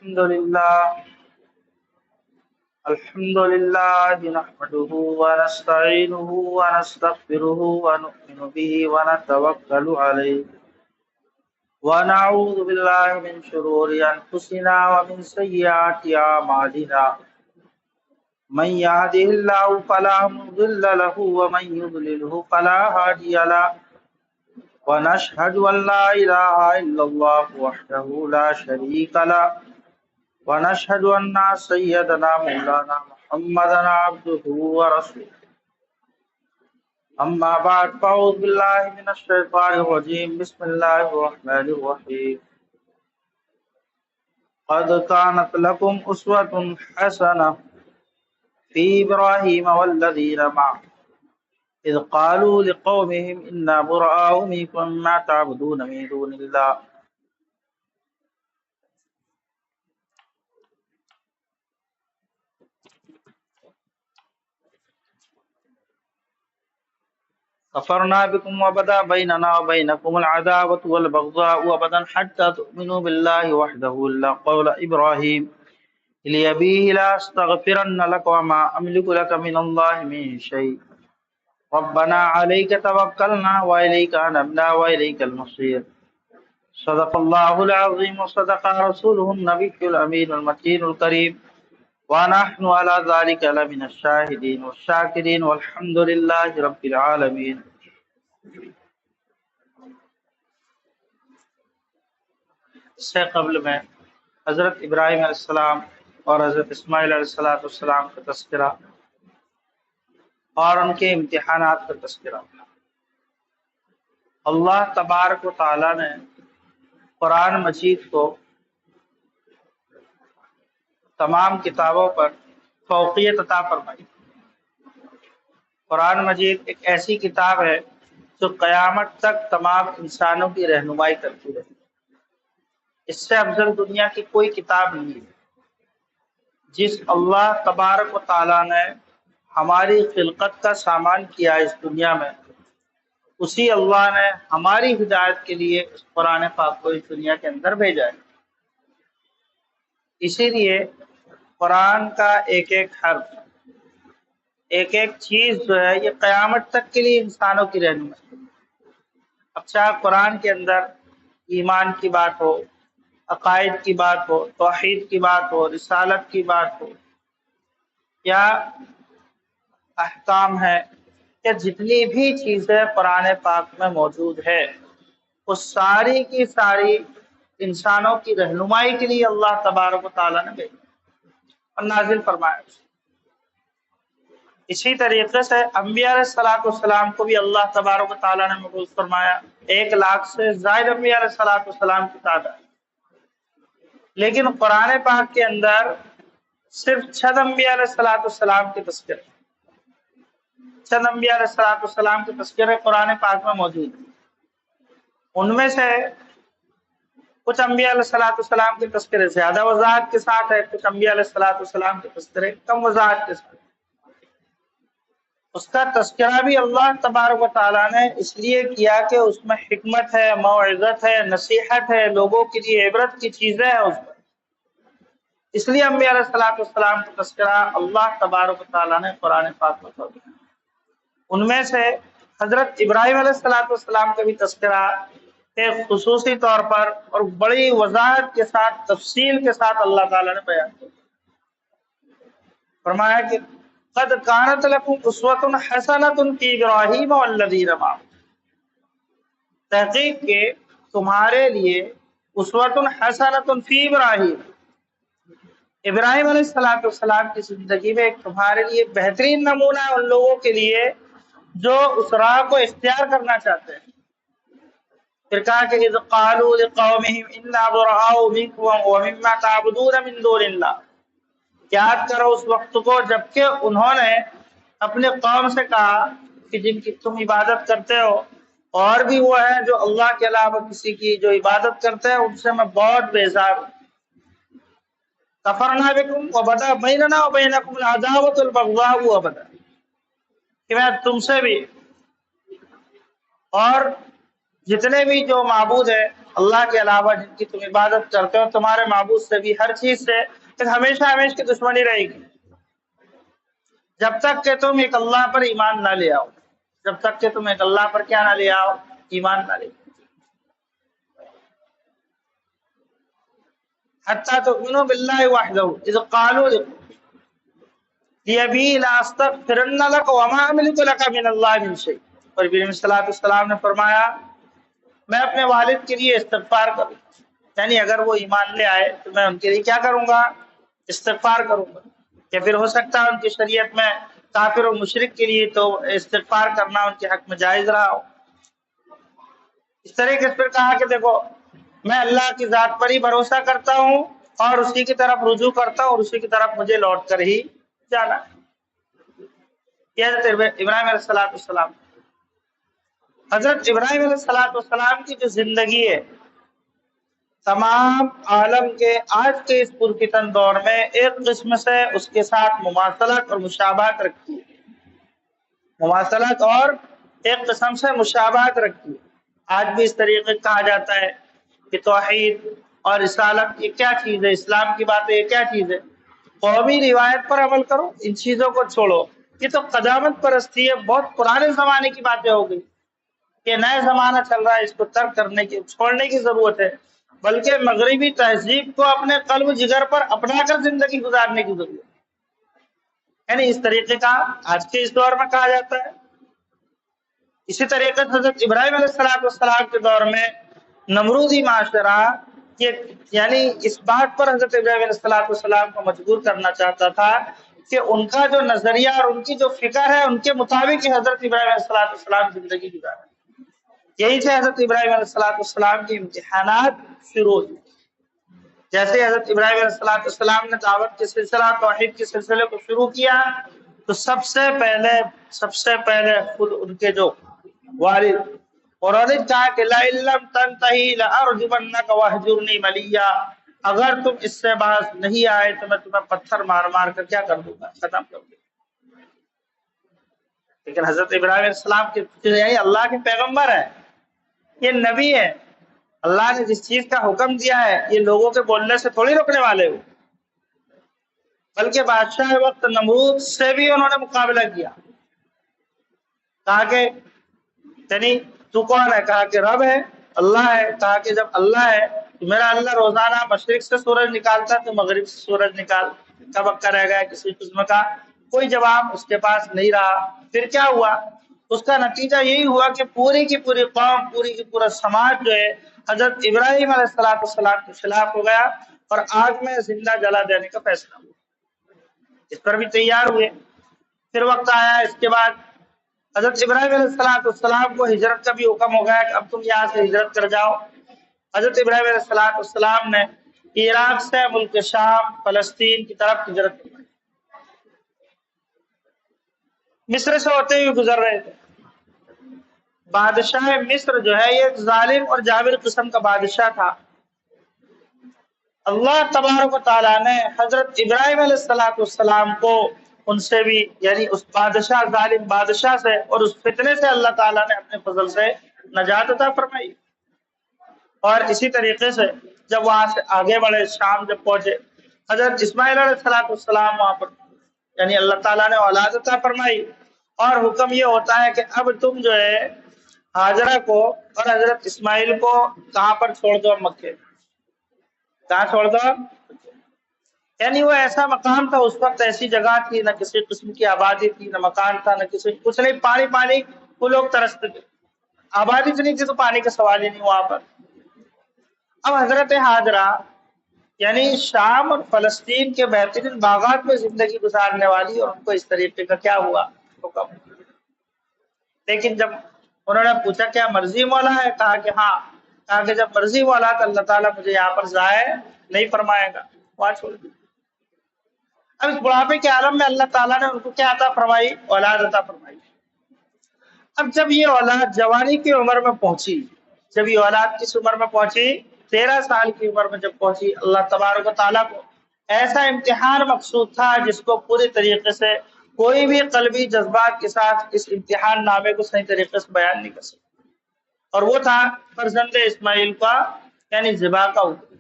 الحمد لله نحمده ونستعينه ونستغفره ونؤمن به ونتوكل عليه ونعوذ بالله من شرور أنفسنا ومن سيئات أعمالنا من يهده الله فلا مضل له ومن يضلله فلا هادي له ونشهد أن لا إله إلا الله وحده لا شريك له ونشهد أن سيدنا مولانا محمدا عبده ورسوله أما بعد فأعوذ بالله من الشيطان الرجيم بسم الله الرحمن الرحيم قد كانت لكم أسوة حسنة في إبراهيم والذين معه إذ قالوا لقومهم إنا براء منكم ما تعبدون من دون الله كفرنا بكم وبدا بيننا وبينكم العداوة والبغضاء أبدا حتى تؤمنوا بالله وحده إلا قول إبراهيم لأبيه لا أستغفرن لك وما أملك لك من الله من شيء ربنا عليك توكلنا وإليك أنبنا وإليك المصير صدق الله العظيم وصدق رسوله النبي الأمين المتين الكريم ونحن على ذلك لمن الشاهدين والشاكرين والحمد لله رب العالمين. اس سے قبل میں حضرت ابراہیم علیہ السلام اور حضرت اسماعیل علیہ السلام کا تذکرہ اور ان کے امتحانات کا تذکرہ. اللہ تبارک و تعالی نے قرآن مجید کو تمام کتابوں پر فوقیت عطا فرمائی. قرآن مجید ایک ایسی کتاب ہے جو قیامت تک تمام انسانوں کی رہنمائی کرتی رہے. اس سے افضل دنیا کی کوئی کتاب نہیں ہے. جس اللہ تبارک و تعالیٰ نے ہماری خلقت کا سامان کیا اس دنیا میں، اسی اللہ نے ہماری ہدایت کے لیے اس قرآن پاک کو اس دنیا کے اندر بھیجا ہے. اسی لیے قرآن کا ایک ایک حرف، ایک ایک چیز جو ہے یہ قیامت تک کے لیے انسانوں کی رہنمائی ہے. اب چاہے قرآن کے اندر ایمان کی بات ہو، عقائد کی بات ہو، توحید کی بات ہو، رسالت کی بات ہو، یا احکام ہے، کہ جتنی بھی چیزیں قرآن پاک میں موجود ہے وہ ساری کی ساری انسانوں کی رہنمائی کے لیے اللہ تبارک و تعالیٰ نے بھیجا اور نازل فرمایا. اسی طریقے سے انبیاء علیہ السلام کو بھی اللہ تبارک و تعالیٰ نے مبعوث فرمایا. 1,00,000 سے زائد انبیاء علیہ السلام کی تعداد. لیکن قرآن پاک کے اندر صرف چند انبیاء علیہ السلام کے تذکرے، چند انبیاء علیہ السلام کے تذکرے قرآن پاک میں موجود ہیں. ان میں سے کچھ انبیاء علیہ السلام کے تذکرے زیادہ وضاحت کے ساتھ ہے، کچھ انبیاء علیہ السلام کے تذکرے کم وضاحت کے ساتھ. اس کا تذکرہ بھی اللہ تبارک و تعالیٰ نے اس لیے کیا کہ اس میں حکمت ہے، موعظت ہے، نصیحت ہے، لوگوں کے لیے عبرت کی چیزیں ہیں اس میں. اس لیے انبیاء علیہ السلام کا تذکرہ اللہ تبارک و تعالیٰ نے قرآن پاک میں فرمایا. ان میں سے حضرت ابراہیم علیہ السلام کا بھی تذکرہ ایک خصوصی طور پر اور بڑی وضاحت کے ساتھ، تفصیل کے ساتھ اللہ تعالیٰ نے بیان کیا. فرمایا کہ قد کانت لکم اسوۃ حسنۃ فی ابراہیم والذین معہ، تحقیق کہ تمہارے لیے اسوۃ حسنۃ فی ابراہیم، ابراہیم علیہ السلام کی زندگی میں ایک تمہارے لیے بہترین نمونہ ہے ان لوگوں کے لیے جو اس راہ کو اختیار کرنا چاہتے ہیں. پھر کہا کہ اذ قالوا لقومہم انا براء منکم ومما تعبدون من دون اللہ، یاد کرو اس وقت کو جبکہ انہوں نے اپنے قوم سے کہا کہ جن کی تم عبادت کرتے ہو اور بھی وہ ہیں جو اللہ کے علاوہ کسی کی جو عبادت کرتے ہیں، ان سے میں بہت بیزار ہوں. کفرنا بکم وبدا بیننا وبینکم العداوۃ والبغضاء ابدا، کہ میں تم سے بھی اور جتنے بھی جو معبود ہیں اللہ کے علاوہ جن کی تم عبادت کرتے ہو تمہارے معبود سے بھی ہر چیز سے ہمیشہ ہمیشہ کی دشمنی رہے گی جب تک کہ تم ایک اللہ پر ایمان نہ لے آؤ، جب تک کہ تم ایک اللہ پر کیا نہ لے آؤ، ایمان نہ لے آؤ۔ حتیٰ تؤمنوا باللہ وحدہ اذ قالوا لأبی لاستغفرن لک وما املک لک من اللہ من شیء، اور ابراہیم صلی اللہ علیہ وسلم نے فرمایا میں اپنے والد کے لیے استغفار کروں، یعنی اگر وہ ایمان لے آئے تو میں ان کے لیے کیا کروں گا، استغفار کروں گا۔ یا پھر ہو سکتا ہے ان کی شریعت میں کافر و مشرک کے لیے تو استغفار کرنا ان کے حق میں جائز رہا ہو۔ اس طریقے سے پھر کہا کہ دیکھو میں اللہ کی ذات پر ہی بھروسہ کرتا ہوں اور اسی کی طرف رجوع کرتا ہوں اور اسی کی طرف مجھے لوٹ کر ہی جانا ہے۔ یہ حضرت ابراہیم علیہ السلام، حضرت ابراہیم علیہ السلام کی جو زندگی ہے تمام عالم کے آج کے اس پرفتن دور میں ایک قسم سے اس کے ساتھ مماثلت اور مشابہت رکھتی ہے، مماثلت اور ایک قسم سے مشابہت رکھتی ہے۔ آج بھی اس طریقے کہا جاتا ہے کہ توحید اور رسالت یہ کیا چیز ہے، اسلام کی بات ہے یہ کیا چیز ہے، قومی روایت پر عمل کرو، ان چیزوں کو چھوڑو، یہ تو قدامت پرستی ہے، بہت پرانے زمانے کی باتیں ہو گئی، یہ نئے زمانہ چل رہا ہے، اس کو ترک کرنے کی چھوڑنے کی ضرورت ہے، بلکہ مغربی تہذیب کو اپنے قلب جگر پر اپنا کر زندگی گزارنے کی ضرورت ہے، یعنی اس طریقے کا آج کے اس دور میں کہا جاتا ہے۔ اسی طریقے سے حضرت ابراہیم علیہ السلام کے دور میں نمرودی معاشرہ یعنی اس بات پر حضرت ابراہیم علیہ السلام کو مجبور کرنا چاہتا تھا کہ ان کا جو نظریہ اور ان کی جو فکر ہے ان کے مطابق ہی حضرت ابراہیم علیہ السلام زندگی گزارا۔ یہی سے حضرت ابراہیم علیہ السلام کے امتحانات شروع ہوئے۔ جیسے حضرت ابراہیم علیہ السلام نے دعوت کے سلسلہ توحید کے سلسلے کو شروع کیا تو سب سے پہلے خود ان کے جو والد اور کہا کہ لئن لم تنتہی لأرجمنک واہجرنی ملیا، اگر تم اس سے باز نہیں آئے تو میں تمہیں پتھر مار مار کر کیا کر دوں گا، ختم کر دوں گا۔ لیکن حضرت ابراہیم علیہ السلام کے اللہ کے پیغمبر ہے، یہ نبی ہے، اللہ نے جس چیز کا حکم دیا ہے یہ لوگوں کے بولنے سے تھوڑی روکنے والے ہو، بلکہ بادشاہ وقت نمرود سے بھی انہوں نے مقابلہ کیا۔ کہا کہ یعنی تو کون ہے، کہا کہ رب ہے، اللہ ہے، کہا کہ جب اللہ ہے تو میرا اللہ روزانہ مشرق سے سورج نکالتا ہے تو مغرب سے سورج نکال، کب وقت رہ گیا کسی قسم کا کوئی جواب اس کے پاس نہیں رہا۔ پھر کیا ہوا، اس کا نتیجہ یہی ہوا کہ پوری کی پوری قوم، پوری کی پورا سماج جو ہے حضرت ابراہیم علیہ السلام کے خلاف ہو گیا اور آگ میں زندہ جلا دینے کا فیصلہ ہوا۔ اس پر بھی تیار ہوئے۔ پھر وقت آیا اس کے بعد حضرت ابراہیم علیہ السلام کو ہجرت کا بھی حکم ہو گیا کہ اب تم یہاں سے ہجرت کر جاؤ۔ حضرت ابراہیم علیہ السلام نے عراق سے ملک شام فلسطین کی طرف ہجرت کی، مصر سے ہوتے ہوئے گزر رہے تھے۔ بادشاہ مصر جو ہے یہ ایک ظالم اور جابر قسم کا بادشاہ تھا۔ اللہ تبارک و تعالیٰ نے حضرت ابراہیم علیہ السلام کو ان سے بھی یعنی اس بادشاہ ظالم بادشاہ سے اور اس فتنے سے اللہ تعالیٰ نے اپنے فضل سے نجات عطا فرمائی۔ اور اسی طریقے سے جب وہاں سے آگے بڑھے شام جب پہنچے حضرت اسماعیل علیہ السلام وہاں پر یعنی اللہ تعالیٰ نے اولاد عطا فرمائی اور حکم یہ ہوتا ہے کہ اب تم جو ہے ہاجرہ کو اور حضرت اسماعیل کو کہاں پر چھوڑ دو، مکے، کہاں چھوڑ دو، یعنی وہ ایسا مقام تھا اس وقت، ایسی جگہ تھی، نہ کسی قسم کی آبادی تھی، نہ مکان تھا، نہ کسی کچھ نہیں، پانی وہ لوگ ترستے تھے، آبادی تو نہیں تھی تو پانی کا سوال ہی نہیں وہاں پر۔ اب حضرت ہاجرہ یعنی شام اور فلسطین کے بہترین باغات میں زندگی گزارنے والی، اور ان کو اس طریقے کا کیا ہوا حکم۔ لیکن جب انہوں نے پوچھا کیا مرضی مولا ہے، کہا کہ ہاں، کہا کہ جب مرضی مولا تو اللہ تعالیٰ مجھے یہاں پر ضائع نہیں فرمائے گا، وہاں چھوڑ دیا۔ اب اس بڑھاپے کے عالم میں اللہ تعالیٰ نے ان کو کیا عطا فرمائی، اولاد عطا فرمائی۔ اب جب یہ اولاد جوانی کی عمر میں پہنچی، جب یہ اولاد کس عمر میں پہنچی، 13 سال کی عمر میں جب پہنچی، اللہ تبارک و تعالیٰ کو ایسا امتحان مقصود تھا جس کو پوری طریقے سے کوئی بھی قلبی جذبات کے ساتھ اس امتحان نامے کو صحیح طریقے سے بیان نہیں کر سکتا، اور وہ تھا فرزند اسماعیل کا یعنی ذبح کا حکم۔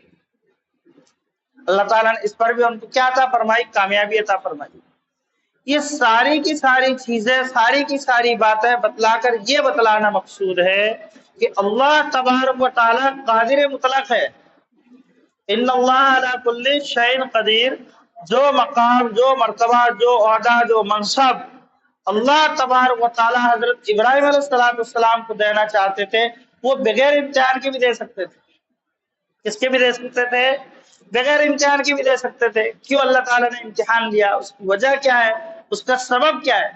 اللہ تعالیٰ نے اس پر بھی ان کو کیا عطا فرمائی؟ کامیابی عطا فرمائی۔ یہ ساری کی ساری چیزیں، ساری کی ساری باتیں بتلا کر یہ بتلانا مقصود ہے کہ اللہ تبارک و تعالیٰ قادر مطلق ہے۔ ان اللہ علی کل شیء قدیر، جو مقام، جو مرتبہ، جو عہدہ، جو منصب اللہ تبارک و تعالیٰ حضرت ابراہیم علیہ السلام کو دینا چاہتے تھے، وہ بغیر امتحان کے بھی دے سکتے تھے۔ کس کے بھی دے سکتے تھے؟ بغیر امتحان کے بھی دے سکتے تھے۔ کیوں اللہ تعالیٰ نے امتحان لیا؟ اس کی وجہ کیا ہے؟ اس کا سبب کیا ہے؟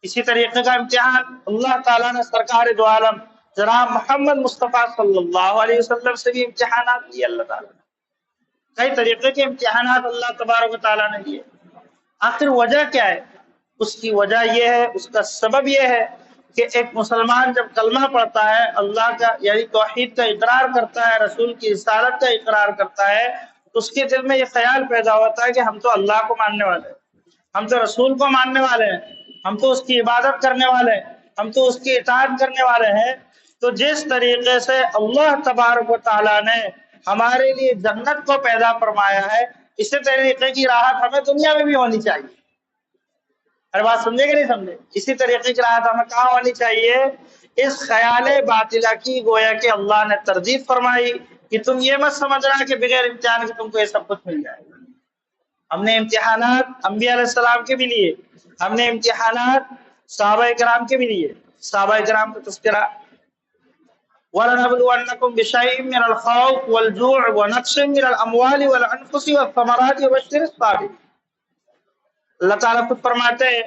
اسی طریقے کا امتحان اللہ تعالیٰ نے سرکار دو عالم جناب محمد مصطفیٰ صلی اللہ علیہ وسلم سے بھی امتحانات لیے۔ اللہ تعالیٰ نے کئی طریقے کے امتحانات اللہ تبارک و تعالیٰ نے لیے۔ آخر وجہ کیا ہے؟ اس کی وجہ یہ ہے، اس کا سبب یہ ہے کہ ایک مسلمان جب کلمہ پڑھتا ہے، اللہ کا یعنی توحید کا اقرار کرتا ہے، رسول کی رسالت کا اقرار کرتا ہے، تو اس کے دل میں یہ خیال پیدا ہوتا ہے کہ ہم تو اللہ کو ماننے والے ہیں، ہم تو رسول کو ماننے والے ہیں، ہم تو اس کی عبادت کرنے والے ہیں، ہم تو اس کی اطاعت کرنے والے ہیں۔ تو جس طریقے سے اللہ تبارک و تعالیٰ نے ہمارے لیے جنت کو پیدا فرمایا ہے، اسی طریقے کی راحت ہمیں دنیا میں بھی ہونی چاہیے۔ ہر بات سمجھے کہ نہیں سمجھے؟ اسی طریقے کی راحت ہمیں کہاں ہونی چاہیے؟ اس خیال باطلہ کی گویا کہ اللہ نے تردید فرمائی کہ تم یہ مت سمجھنا کہ بغیر امتحان کے تم کو یہ سب کچھ مل جائے گا۔ ہم نے امتحانات انبیاء علیہ السلام کے بھی لیے، ہم نے امتحانات صحابہ کرام کے بھی لیے۔ صحابہ کرام کا تذکرہ وَلَنَبْلُوَنَّكُمْ بِشَيْءٍ مِّنَ الْخَوْفِ وَالْجُوعِ وَنَقْصٍ مِّنَ الْأَمْوَالِ وَالْأَنفُسِ وَالثَّمَرَاتِ وَبَشِّرِ الصَّابِرِينَ۔ اللہ تعالیٰ خود فرماتے ہیں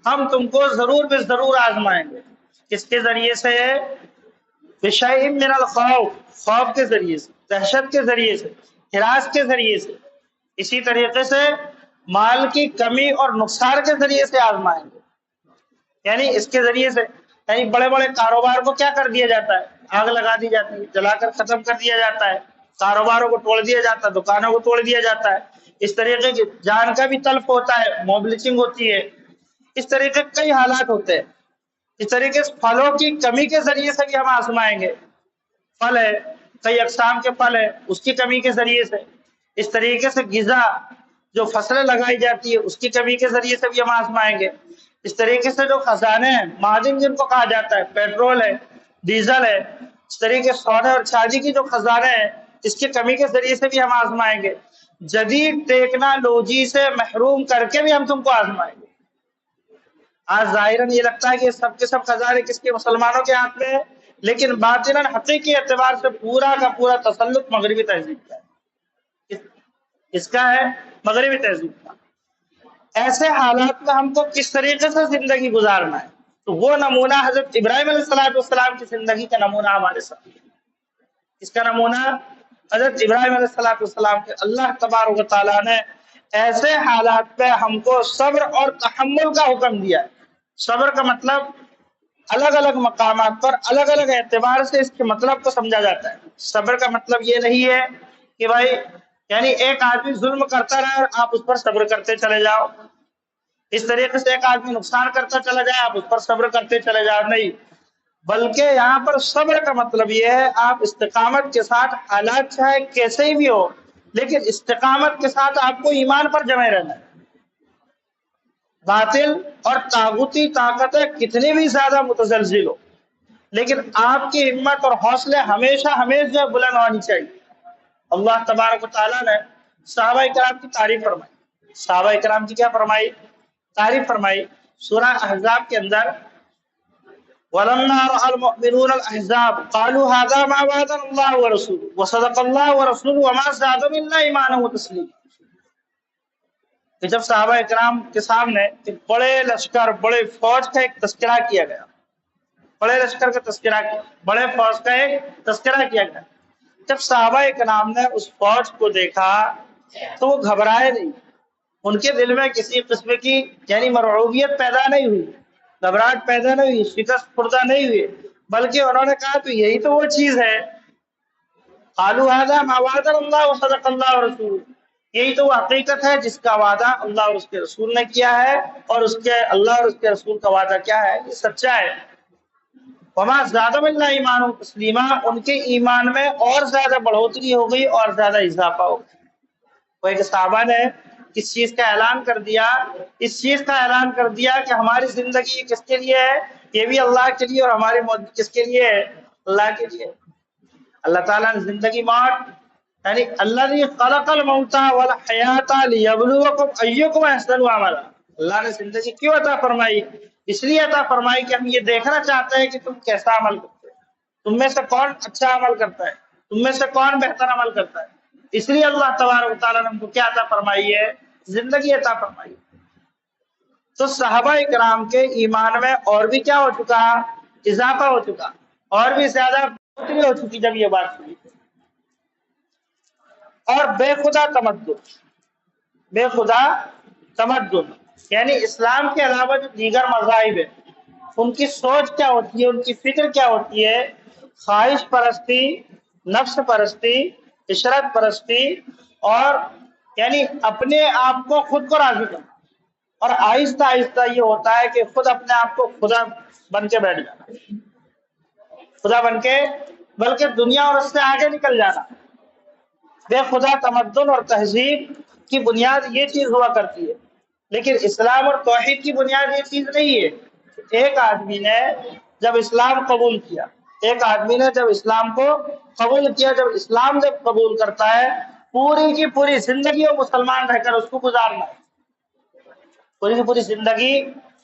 ہم تم کو ضرور بے ضرور آزمائیں گے۔ کس کے ذریعے سے؟ بِشَيْءٍ مِّنَ الْخَوْفِ، خوف کے ذریعے سے، دہشت کے ذریعے سے، ہراس کے ذریعے سے، اسی طریقے سے مال کی کمی اور نقصان کے ذریعے سے آزمائیں گے۔ یعنی اس کے ذریعے سے یعنی بڑے بڑے کاروبار کو کیا کر دیا جاتا ہے؟ آگ لگا دی جاتی ہے، جلا کر ختم کر دیا جاتا ہے، کاروباروں کو توڑ دیا جاتا ہے، دکانوں کو توڑ دیا جاتا ہے، اس طریقے کی جان کا بھی تلف ہوتا ہے، موب لچنگ ہوتی ہے، اس طریقے کے کئی حالات ہوتے ہیں۔ اس طریقے سے پھلوں کی کمی کے ذریعے سے بھی ہم آزمائیں گے۔ پھل ہے، کئی اقسام کے پھل ہے، اس کی کمی کے ذریعے سے، اس طریقے سے غذا جو فصلیں لگائی جاتی ہے اس کی کمی کے ذریعے سے بھی ہم آزمائیں گے۔ اس طریقے سے جو خزانے ہیں، معادن جن کو کہا جاتا ہے، پیٹرول ہے، ڈیزل ہے، اس طریقے سونے اور چاندی کی جو خزانے ہیں اس کی کمی کے ذریعے سے بھی ہم آزمائیں گے۔ جدید ٹیکنالوجی سے محروم کر کے بھی ہم تم کو آزمائیں گے۔ آج ظاہراً یہ لگتا ہے کہ سب کے سب خزانے کس کے؟ مسلمانوں کے ہاتھ میں ہے، لیکن باطناً حقیقی اعتبار سے پورا کا پورا تسلط مغربی تہذیب کا ہے۔ اس کا ہے مغربی تہذیب کا۔ ایسے حالات میں ہم کو کس طریقے سے زندگی گزارنا ہے، تو وہ نمونہ حضرت ابراہیم علیہ السلام کی زندگی کا نمونہ ہمارے ساتھ۔ اس کا نمونہ حضرت ابراہیم علیہ السلام کے اللہ تبارک و تعالیٰ نے ایسے حالات پہ ہم کو صبر اور تحمل کا حکم دیا ہے۔ صبر کا مطلب الگ الگ مقامات پر الگ الگ اعتبار سے اس کے مطلب کو سمجھا جاتا ہے۔ صبر کا مطلب یہ نہیں ہے کہ بھائی یعنی ایک آدمی ظلم کرتا رہے اور آپ اس پر صبر کرتے چلے جاؤ، اس طریقے سے ایک آدمی نقصان کرتا چلا جائے آپ اس پر صبر کرتے چلے جاؤ، نہیں، بلکہ یہاں پر صبر کا مطلب یہ ہے آپ استقامت کے ساتھ حالات چاہے کیسے ہی بھی ہو لیکن استقامت کے ساتھ آپ کو ایمان پر جمے رہنا ہے۔ باطل اور طاغوتی طاقتیں کتنی بھی زیادہ متزلزل ہو لیکن آپ کی ہمت اور حوصلے ہمیشہ ہمیشہ بلند ہونی چاہیے۔ اللہ تبارک و تعالیٰ نے صحابہ کرام کی تعریف فرمائی۔ صحابہ کرام کی کیا فرمائی؟ تعریف فرمائی۔ سورہ احزاب کے اندر وَلَمَّا رَأَى الْمُؤْمِنُونَ الْأَحْزَابَ قَالُوا هَذَا مَا وَعَدَنَا اللَّهُ وَرَسُولُهُ وَصَدَقَ اللَّهُ وَرَسُولُهُ وَمَا زَادَهُمْ إِلَّا إِيمَانًا وَتَسْلِيمًا۔ کہ جب صحابہ کرام کے سامنے ایک بڑے لشکر، بڑے فوج کا ایک تذکرہ کیا گیا، بڑے لشکر کا تذکرہ کیا، بڑے فوج کا ایک تذکرہ کیا گیا، جب صحابہ کرام نے اس فوج کو دیکھا تو وہ گھبرائے نہیں، ان کے دل میں کسی قسم کی یعنی مرعوبیت پیدا نہیں ہوئی، گھبراہٹ پیدا نہیں ہوئی، شکست خوردہ نہیں ہوئی، بلکہ انہوں نے کہا تو یہی تو وہ چیز ہے، قالوا هذا ما وعدنا اللہ وصدق اللہ ورسولہ، یہی تو وہ حقیقت ہے جس کا وعدہ اللہ اور اس کے رسول نے کیا ہے، اور اس کے اللہ اور اس کے رسول کا وعدہ کیا ہے؟ یہ سچا ہے۔ وما زیادہ اللہ ایمان و تسلیمہ، ان کے ایمان میں اور زیادہ بڑھوتری ہو گئی اور زیادہ اضافہ ہو گیا۔ وہ ایک صحابہ نے کس چیز کا اعلان کر دیا؟ اس چیز کا اعلان کر دیا کہ ہماری زندگی کس کے لیے ہے؟ یہ بھی اللہ کے لیے، اور ہماری موت کس کے لیے ہے؟ اللہ کے لیے۔ اللہ تعالیٰ نے زندگی موت، یعنی الذی خلق الموت والحیات لیبلوکم ایکم احسن عملا، اللہ نے زندگی کیوں عطا فرمائی؟ اس لیے عطا فرمائی کہ ہم یہ دیکھنا چاہتے ہیں کہ تم کیسا عمل کرتے ہیں، تم میں سے کون اچھا عمل کرتا ہے، تم میں سے کون بہتر عمل کرتا ہے۔ اس لیے اللہ تبارک و تعالیٰ نے ہم کو کیا عطا فرمائی ہے؟ زندگی عطا فرمائی۔ تو صحابہ کرام کے ایمان میں اور بھی کیا ہو چکا؟ اضافہ ہو چکا، اور بھی زیادہ بڑھوتری ہو چکی جب یہ بات ہوئی۔ اور بے خدا تمدن، بے خدا تمدن یعنی اسلام کے علاوہ جو دیگر مذاہب ہیں ان کی سوچ کیا ہوتی ہے، ان کی فکر کیا ہوتی ہے؟ خواہش پرستی، نفس پرستی، عشرت پرستی، اور یعنی اپنے آپ کو خود کو راضی کرنا، اور آہستہ آہستہ یہ ہوتا ہے کہ خود اپنے آپ کو خدا بن کے بیٹھ جانا، خدا بن کے، بلکہ دنیا اور اس سے آگے نکل جانا۔ بے خدا تمدن اور تہذیب کی بنیاد یہ چیز ہوا کرتی ہے، لیکن اسلام اور توحید کی بنیاد یہ چیز نہیں ہے۔ ایک آدمی نے جب اسلام قبول کیا، ایک آدمی نے جب اسلام کو قبول کیا، جب اسلام جب قبول کرتا ہے، پوری کی پوری زندگی وہ مسلمان رہ کر اس کو گزارنا ہے، پوری کی پوری زندگی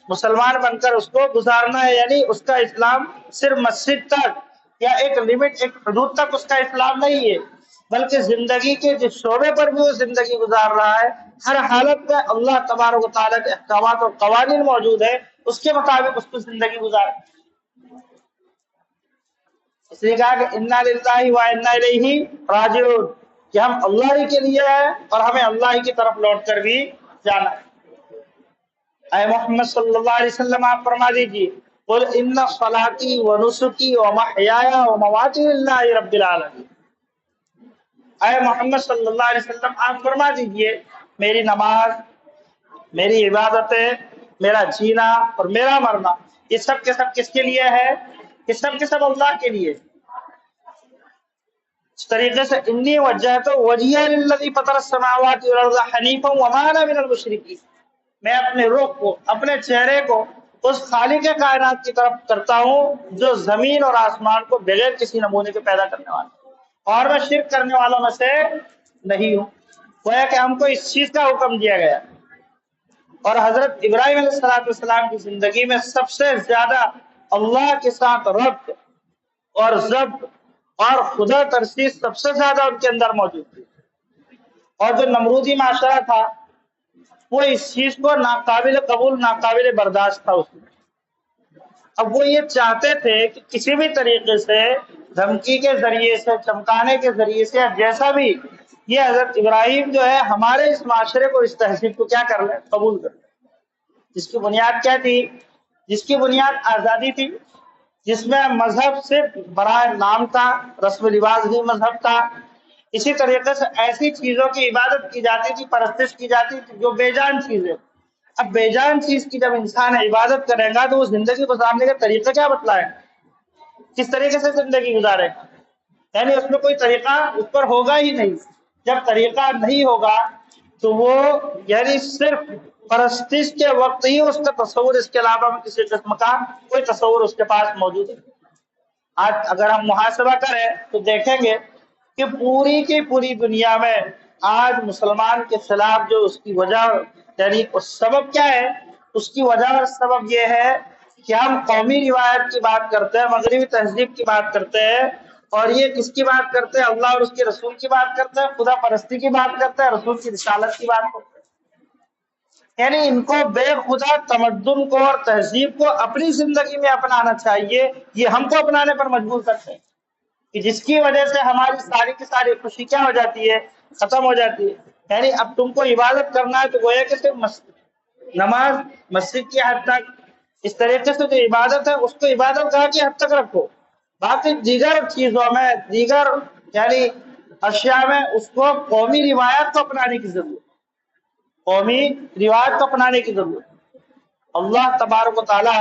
مسلمان بن کر اس کو گزارنا ہے، یعنی اس کا اسلام صرف مسجد تک یا ایک لمٹ، ایک حدود تک اس کا اسلام نہیں ہے، بلکہ زندگی کے جس شعبے پر بھی وہ زندگی گزار رہا ہے، ہر حالت میں اللہ تبارک و تعالیٰ کے احکامات اور قوانین موجود ہے، اس کے مطابق اس کو زندگی گزار۔ اس لیے کہا کہ انا للہ و انا الیہ راجعون، کہ ہم اللہ ہی کے لیے ہیں اور ہمیں اللہ ہی کی طرف لوٹ کر بھی جانا ہے۔ اے محمد صلی اللہ علیہ وسلم آپ فرما دیجیے، قل ان صلاتی و نسکی و محیای و مماتی للہ رب العالمین۔ اے محمد صلی اللہ علیہ وسلم آپ فرما دیجئے، میری نماز، میری عبادتیں، میرا جینا اور میرا مرنا، یہ سب کے سب کس کے لیے ہے؟ یہ سب کے سب اللہ کے لیے۔ اس طریقے سے انی وجہت وجہی للذی فطر السماوات والارض حنیفا وما انا من المشرکین، میں اپنے رخ کو، اپنے چہرے کو اس خالق کائنات کی طرف کرتا ہوں جو زمین اور آسمان کو بغیر کسی نمونے کے پیدا کرنے والا، اور میں شرک کرنے والوں میں سے نہیں ہوں۔ گویا کہ ہم کو اس چیز کا حکم دیا گیا، اور حضرت ابراہیم علیہ السلام کی زندگی میں سب سے زیادہ اللہ کے ساتھ ربط اور ضبط اور خدا ترسی سب سے زیادہ ان کے اندر موجود تھی، اور جو نمرودی معاشرہ تھا وہ اس چیز کو ناقابل قبول، ناقابل برداشت تھا اس میں۔ اب وہ یہ چاہتے تھے کہ کسی بھی طریقے سے، دھمکی کے ذریعے سے، چمکانے کے ذریعے سے، جیسا بھی، یہ حضرت ابراہیم جو ہے ہمارے اس معاشرے کو، اس تہذیب کو کیا کر لیں؟ قبول کر لیں، جس کی بنیاد کیا تھی؟ جس کی بنیاد آزادی تھی، جس میں مذہب صرف برائے نام تھا، رسم و رواج ہی مذہب تھا۔ اسی طریقے سے ایسی چیزوں کی عبادت کی جاتی تھی، پرستش کی جاتی تھی جو بے جان چیزیں۔ اب بے جان چیز کی جب انسان عبادت کرے گا تو وہ زندگی گزارنے کا طریقہ کیا بتلائے، کس طریقے سے زندگی گزارے، یعنی اس میں کوئی طریقہ اس پر ہوگا ہی نہیں۔ جب طریقہ نہیں ہوگا تو وہ یعنی صرف پرستش کے وقت ہی اس کا تصور، اس کے علاوہ میں کسی قسم کا کوئی تصور اس کے پاس موجود ہے۔ آج اگر ہم محاسبہ کریں تو دیکھیں گے کہ پوری کی پوری دنیا میں آج مسلمان کے خلاف جو اس کی وجہ، یعنی اس سبب کیا ہے؟ اس کی وجہ اور سبب یہ ہے کہ ہم قومی روایت کی بات کرتے ہیں، مغربی تہذیب کی بات کرتے ہیں، اور یہ کس کی بات کرتے ہیں؟ اللہ اور اس کے رسول کی بات کرتے ہیں، خدا پرستی کی بات کرتے ہیں، رسول کی رسالت کی بات کرتے ہیں۔ یعنی ان کو بے خدا تمدن کو اور تہذیب کو اپنی زندگی میں اپنانا چاہیے، یہ ہم کو اپنانے پر مجبور کرتے ہیں، کہ جس کی وجہ سے ہماری ساری کی ساری خوشی کیا ہو جاتی ہے؟ ختم ہو جاتی ہے۔ یعنی اب تم کو عبادت کرنا ہے تو گویا کہ صرف نماز مسجد کی حد تک، اس طریقے سے جو عبادت ہے اس کو عبادت گاہ کی حد تک رکھو، باقی دیگر چیزوں میں، دیگر یعنی اشیاء میں اس کو قومی روایت کو اپنانے کی ضرورت، قومی رواج کو اپنانے کی ضرورت۔ اللہ تبارک و تعالیٰ